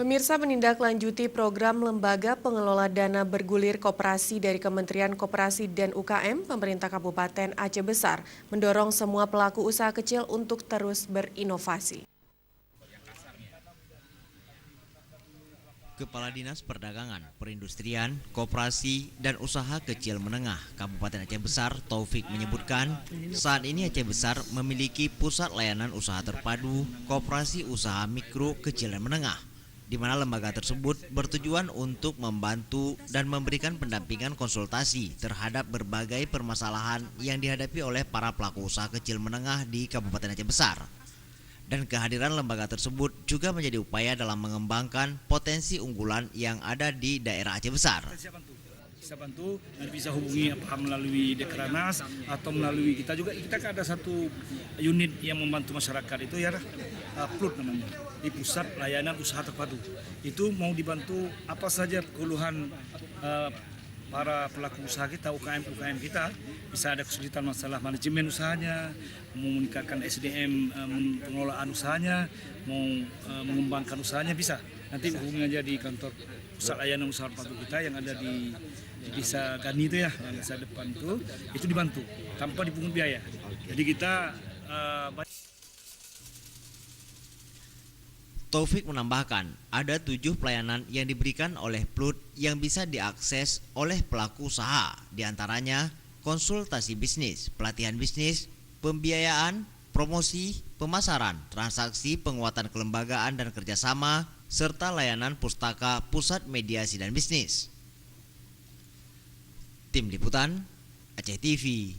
Pemirsa, menindaklanjuti program Lembaga Pengelola Dana Bergulir Koperasi dari Kementerian Koperasi dan UKM, pemerintah Kabupaten Aceh Besar mendorong semua pelaku usaha kecil untuk terus berinovasi. Kepala Dinas Perdagangan, Perindustrian, Koperasi, dan Usaha Kecil Menengah Kabupaten Aceh Besar, Taufik menyebutkan, saat ini Aceh Besar memiliki pusat layanan usaha terpadu koperasi usaha mikro, kecil, dan menengah, di mana lembaga tersebut bertujuan untuk membantu dan memberikan pendampingan konsultasi terhadap berbagai permasalahan yang dihadapi oleh para pelaku usaha kecil menengah di Kabupaten Aceh Besar. Dan kehadiran lembaga tersebut juga menjadi upaya dalam mengembangkan potensi unggulan yang ada di daerah Aceh Besar. Bisa bantu, nanti bisa hubungi apakah melalui Dekranas atau melalui kita juga. Kita kan ada satu unit yang membantu masyarakat itu ya, PLUT namanya, di Pusat Layanan Usaha Terpadu. Itu mau dibantu apa saja keluhan para pelaku usaha kita, UKM kita, bisa ada kesulitan masalah manajemen usahanya, mau meningkatkan SDM pengelolaan usahanya, mau mengembangkan usahanya, bisa. Nanti hubungi aja di kantor Pusat Layanan Usaha Terpadu kita yang ada di Desa Gani itu ya, yang desa depan itu dibantu tanpa dipungut biaya. Jadi kita Taufik menambahkan, ada 7 pelayanan yang diberikan oleh PLUT yang bisa diakses oleh pelaku usaha, diantaranya konsultasi bisnis, pelatihan bisnis, pembiayaan, promosi, pemasaran, transaksi, penguatan kelembagaan dan kerjasama, serta layanan pustaka, pusat mediasi dan bisnis. Tim Liputan, Aceh TV.